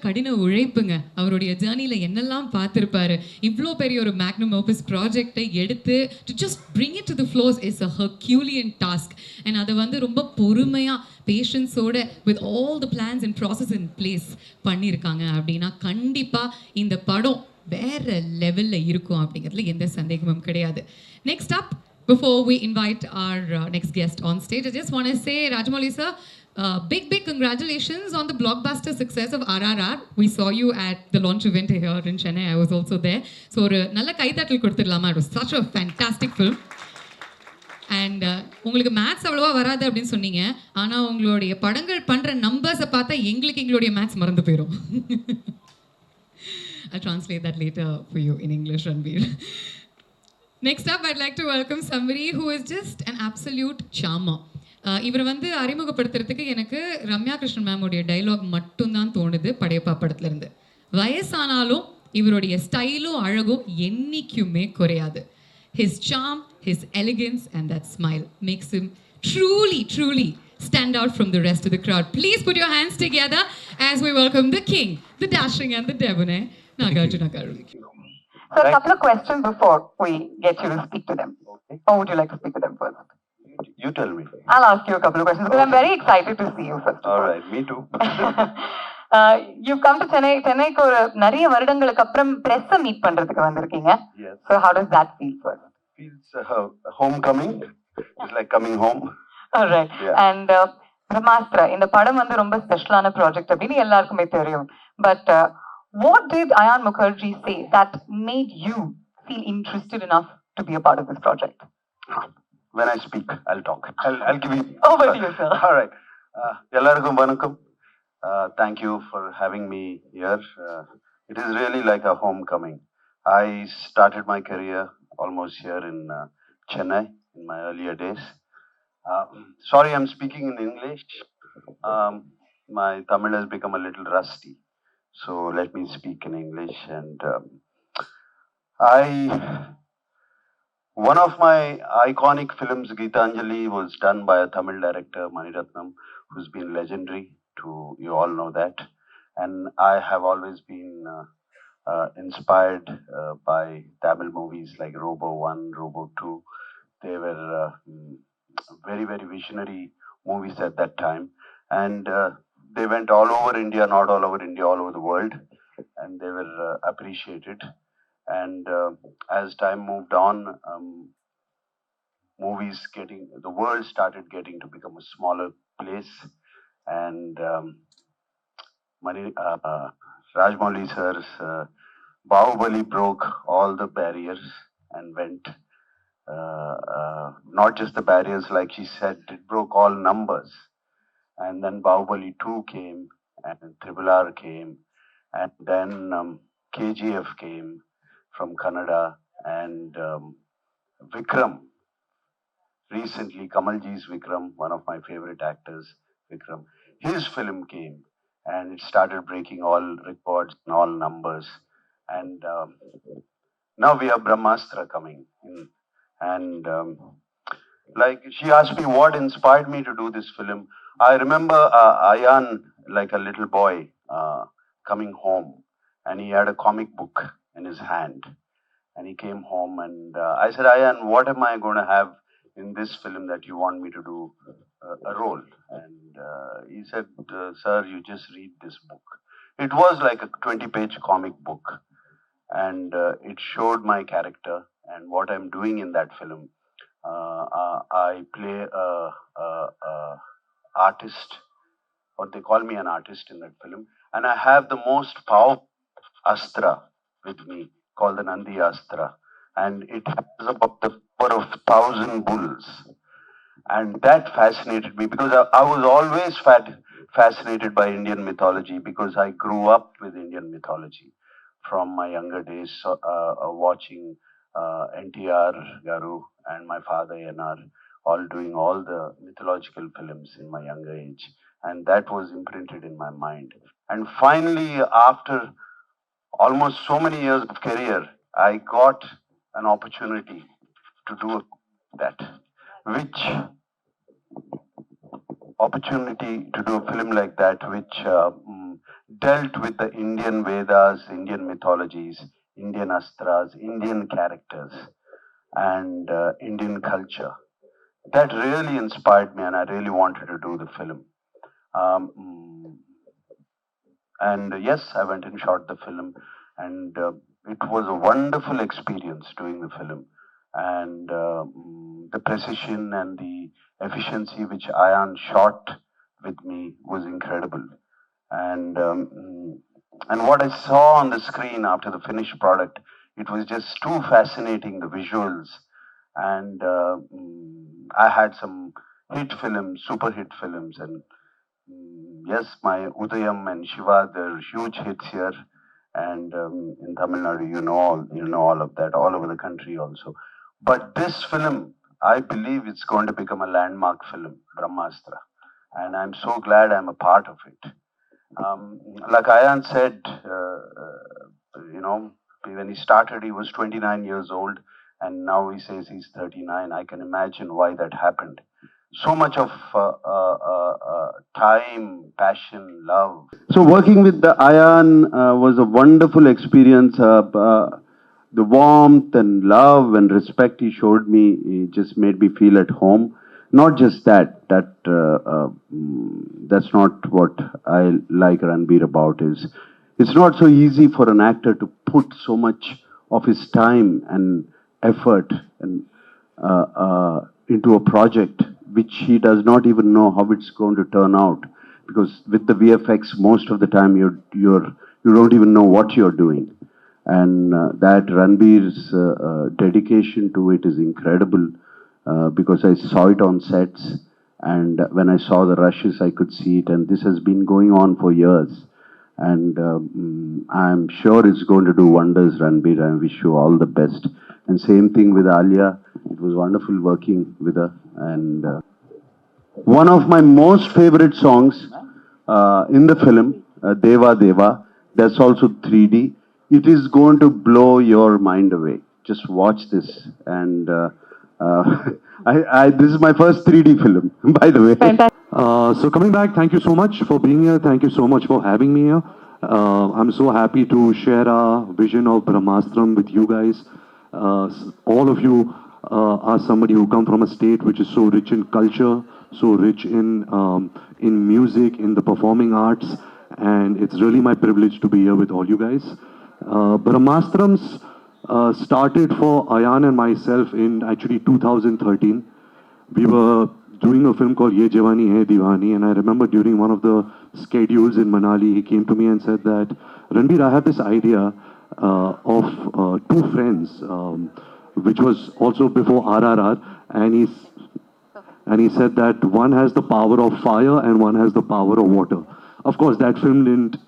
கடின உழைப்புங்க. அவருடைய ஜர்னில என்னெல்லாம் பார்த்திருப்பாரு. இவ்ளோ பெரிய ஒரு மேக்னம் ஆப்பஸ் ப்ராஜெக்ட்டை எடுத்து to just bring it to the floors is a herculean task. And அதை வந்து ரொம்ப பொறுமையா பேஷன்ஸோட with all the plans and process in place பண்ணியிருக்காங்க அப்படின்னா கண்டிப்பா இந்த படம் வேற லெவல்ல இருக்கும் அப்படிங்கிறதுல எந்த சந்தேகமும் கிடையாது. Next up, before we invite our next guest on stage, I just want to say, RajaMouli sir, big congratulations on the blockbuster success of RRR. We saw you at the launch event here in Chennai. I was also there. So ஒரு நல்ல கைதட்டல் கொடுத்துடலாமா? It was such a fantastic film. And உங்களுக்கு maths அவ்வளோவா வராது அப்படின்னு சொன்னீங்க. ஆனால் உங்களுடைய படங்கள் பண்ணுற நம்பர்ஸை பார்த்தா எங்களுடைய மேத்ஸ் மறந்து போயிடும். I'll translate that later for you in English, Ranbir. Next up, I'd like to welcome somebody who is just an absolute charmer. இவர் வந்து அறிமுகப்படுத்துறதுக்கு எனக்கு ரம்யா கிருஷ்ணன் மேமுடைய டைலாக் மட்டும்தான் தோணுது படையப்பா படத்துலேருந்து. வயசானாலும் இவருடைய ஸ்டைலும் அழகும் என்றைக்குமே குறையாது. His charm, his elegance and that smile makes him truly stand out from the rest of the crowd. Please put your hands together as we welcome the king, the dashing and the debonair, Nagarjuna. So a couple of questions before we get you to speak to them. Okay. Or would you like to speak to them first? You tell me. I'll ask you a couple of questions because I'm very excited to see you first. All right, me too. You've come to Chennai. Chennaiக்கு ஒரு நிறைய வருடங்களுக்கு அப்புறம் press meet பண்றதுக்கு வந்திருக்கீங்க. Yes. So how does that feel first? Feels homecoming. It's like coming home. All right. Yeah. And Brahmastra, இந்த படம் வந்து ரொம்ப ஸ்பெஷலான ப்ராஜெக்ட் அப்படின்னு எல்லாருக்குமே தெரியும். But what did Ayan Mukherjee say that made you feel interested enough to be a part of this project? When I speak, I'll talk. I'll give you. Over to you, sir. All right. Ellarkum vanakkam. Thank you for having me here. It is really like a homecoming. I started my career almost here in Chennai in my earlier days. Sorry, I'm speaking in English. My Tamil has become a little rusty. So let me speak in English. And one of my iconic films, Geetanjali, was done by a Tamil director, Maniratnam, who's been legendary. You all know that. And I have always been inspired by Tamil movies like Robo 1, Robo 2. They were very visionary movies at that time. And they went all over India, not all over India, all over the world. And they were appreciated. And as time moved on, the world started getting to become a smaller place. And RajaMouli sir's Bahubali broke all the barriers and went, not just the barriers like he said, it broke all numbers. And then Bahubali 2 came, and RRR came, and then KGF came from Kannada, and VIKRAM. Recently, Kamalji's VIKRAM, one of my favorite actors, VIKRAM, his film came, and it started breaking all records and all numbers. And now we have Brahmastra coming in. And like she asked me what inspired me to do this film. I remember Ayan, like a little boy, coming home, and he had a comic book in his hand. And he came home, and I said, Ayan, what am I going to have in this film that you want me to do a role? And he said, sir, you just read this book. It was like a 20-page comic book, and it showed my character and what I'm doing in that film. I play a artist, or they call me an artist in that film, and I have the most powerful astra with me, called the Nandi Astra, and it has about the power of 1,000 bulls. And that fascinated me because I was always fascinated by Indian mythology, because I grew up with Indian mythology from my younger days, watching NTR Garu and my father NR all doing all the mythological films in my younger age, and that was imprinted in my mind. And finally, after almost so many years of career, I got an opportunity to do that. Which opportunity to do a film like that, which dealt with the Indian Vedas, Indian mythologies, Indian astras, Indian characters, and Indian culture. That really inspired me, and I really wanted to do the film. Um, and yes, I went and shot the film, and it was a wonderful experience doing the film. And the precision and the efficiency which Ayan shot with me was incredible. And and what I saw on the screen after the finished product, it was just too fascinating, the visuals. And I had some hit films, super hit films, and yes, my Udayam and Shiva, they're huge hits here, and in Tamil Nadu, you know all of that, all over the country also. But this film, I believe it's going to become a landmark film, Brahmastra, and I'm so glad I'm a part of it. Like Ayan said, you know, when he started, he was 29 years old, and now he says he's 39. I can imagine why that happened. So much of time, passion, love. So working with the Ayan was a wonderful experience. The warmth and love and respect he showed me, it just made me feel at home. Not just that, that's not what I like Ranbir about is, it's not so easy for an actor to put so much of his time and effort and into a project which he does not even know how it's going to turn out, because with the VFX most of the time you don't even know what you're doing, and that Ranbir's dedication to it is incredible, because I saw it on sets, and when I saw the rushes I could see it, and this has been going on for years, and I'm sure it's going to do wonders, Ranbir. I wish you all the best. And same thing with Alia. It was wonderful working with her. And one of my most favorite songs in the film, Deva Deva, that's also 3D. It is going to blow your mind away. Just watch this. And this is my first 3D film, by the way. So coming back, thank you so much for being here. Thank you so much for having me here. I'm so happy to share our vision of Brahmastram with you guys. All of you are somebody who come from a state which is so rich in culture, so rich in music, in the performing arts, and it's really my privilege to be here with all you guys. Brahmastrams started for Ayan and myself in actually 2013. We were doing a film called Ye Jawani Hai Diwani, and I remember during one of the schedules in Manali, he came to me and said that, Ranbir, I have this idea of two friends, which was also before RRR, and he said that one has the power of fire and one has the power of water. Of course, that film didn't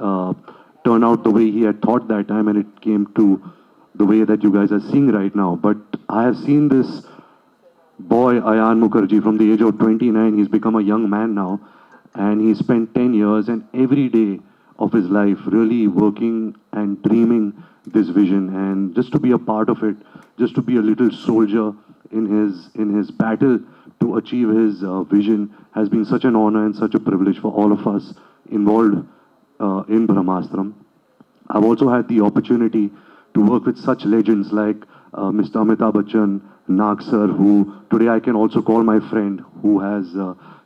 turn out the way he had thought that time, and it came to the way that you guys are seeing right now. But I have seen this boy, Ayan Mukherjee, from the age of 29, he's become a young man now, and he spent 10 years and every day of his life really working and dreaming this vision, and just to be a part of it, just to be a little soldier in his battle to achieve his vision has been such an honor and such a privilege for all of us involved in Brahmastram. I've also had the opportunity to work with such legends like Mr. Amitabh Bachchan, Nag sir, who today I can also call my friend, who has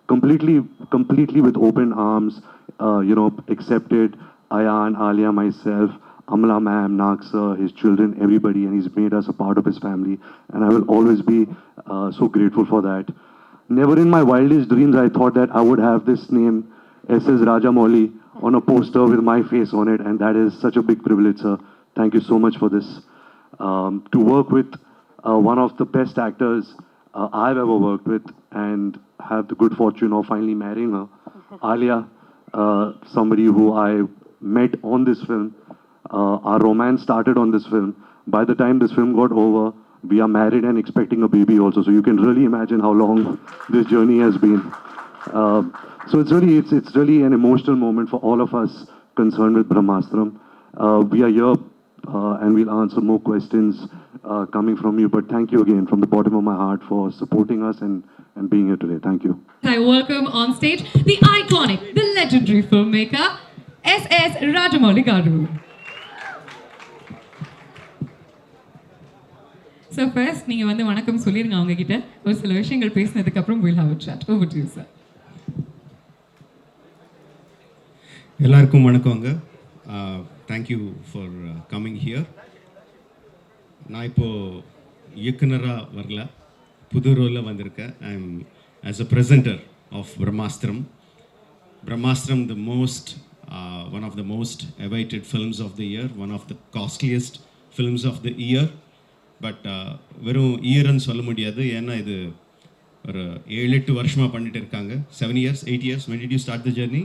completely with open arms, accepted Ayan, Alia, myself, Amla ma'am, Nag sir, his children, everybody, and he's made us a part of his family, and I will always be so grateful for that. Never in my wildest dreams I thought that I would have this name, SS RajaMouli, on a poster with my face on it, and that is such a big privilege, sir. Thank you so much for this. To work with one of the best actors I've ever worked with, and have the good fortune of finally marrying her, Alia, somebody who I met on this film. Our romance started on this film. By the time this film got over, we are married and expecting a baby also. So you can really imagine how long this journey has been. So it's really an emotional moment for all of us concerned with Brahmastram. We are here and we'll answer more questions coming from you. But thank you again from the bottom of my heart for supporting us and being here today. Thank you. I welcome on stage the iconic, the legendary filmmaker, SS RajaMouli garu. So first நீங்க வந்து வணக்கம் சொல்லிருங்க அவங்க கிட்ட. ஒரு சில விஷயங்கள் பேசினதுக்கு அப்புறம் we'll have a chat. Over to you, sir. எல்லாருக்கும் வணக்கங்க. Thank you for coming here. நான் இப்போது இயக்குனராக வரல, புது ரோலில் வந்திருக்கேன். I am as a presenter of Brahmastra. Brahmastra, the most one of the most awaited films of the year, one of the costliest films of the year. But வெறும் இயர்ன்னு சொல்ல முடியாது, ஏன்னா இது ஒரு 7-8 வருஷமாக பண்ணிட்டு இருக்காங்க. 7 years, 8 years. When did you start the journey?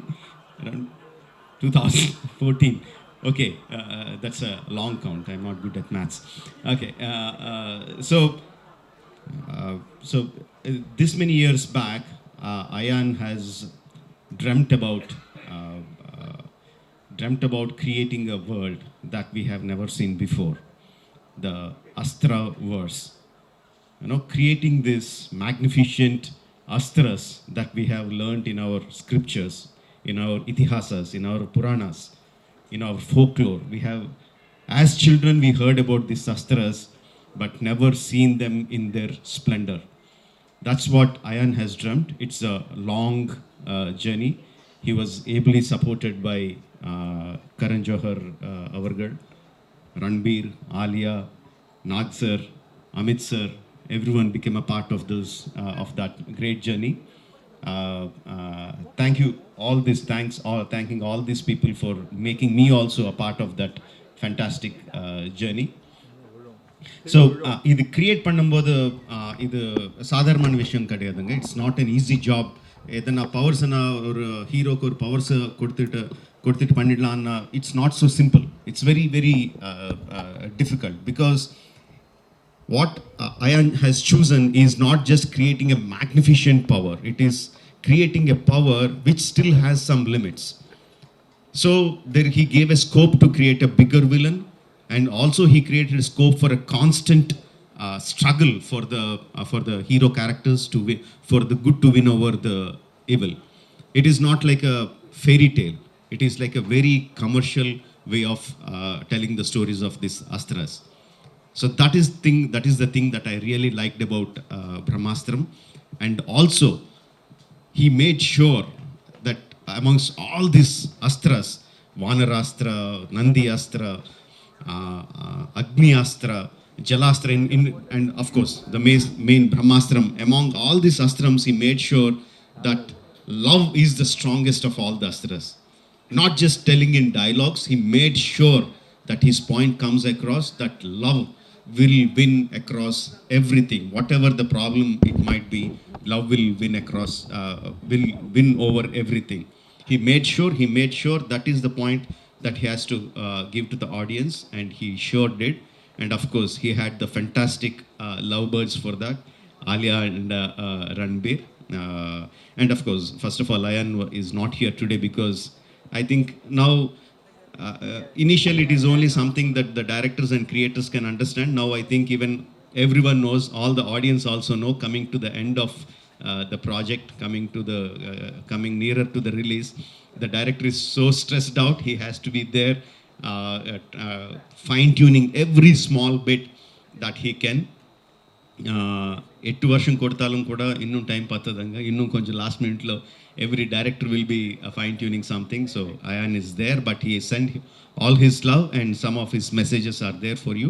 2014. Okay, that's a long count. I'm not good at maths. Okay, so this many years back, Ayan has dreamt about creating a world that we have never seen before, the Astra verse. You know, creating this magnificent astras that we have learned in our scriptures, in our itihasas, in our puranas, in our folklore. We have, as children, we heard about these astras, but never seen them in their splendor. That's what Ayan has dreamt. It's a long journey. He was ably supported by Karan Johar, Avargal, Ranbir, Alia, Nag sir, Amit sir. Everyone became a part of this, of that great journey. Thank you, thanking all these people for making me also a part of that fantastic journey. So இது create பண்ணும்போது இது சாதாரணமான விஷயம் கிடையாதுங்க. It's not an easy job. எதனா பவர்ஸ்னா ஒரு ஹீரோக்கு ஒரு பவர்ஸை கொடுத்துட்டு பண்ணிடலான்னா it's not so simple. It's very very difficult, because what Ayan has chosen is not just creating a magnificent power, it is creating a power which still has some limits. So there he gave a scope to create a bigger villain, and also he created a scope for a constant struggle for the hero characters to win, for the good to win over the evil. It is not like a fairy tale, it is like a very commercial way of telling the stories of these astras. So that is the thing that I really liked about Brahmastram. And also he made sure that amongst all these astras, Vanarastra, Nandi Astra, Agni Astra, Jalastra, and of course the main Brahmastram, among all these astrams he made sure that love is the strongest of all the astras. Not just telling in dialogues, he made sure that his point comes across, that love will win across everything. Whatever the problem it might be, love will win across, will win over everything. He made sure that is the point that he has to give to the audience, and he sure did. And of course he had the fantastic lovebirds for that, Alia and Ranbir. And of course, first of all, Ayan is not here today because I think now initially it is only something that the directors and creators can understand. Now I think even everyone knows, all the audience also know, coming to the end of the project, coming nearer to the release, the director is so stressed out. He has to be there fine tuning every small bit that he can. 8 வருஷம் கொடுத்தாலும் கூட இன்னும் time பார்த்ததுங்க. இன்னும் கொஞ்சம் last மினிட்ல every director will be fine tuning something. So Ayan is there, but he sent all his love, and some of his messages are there for you.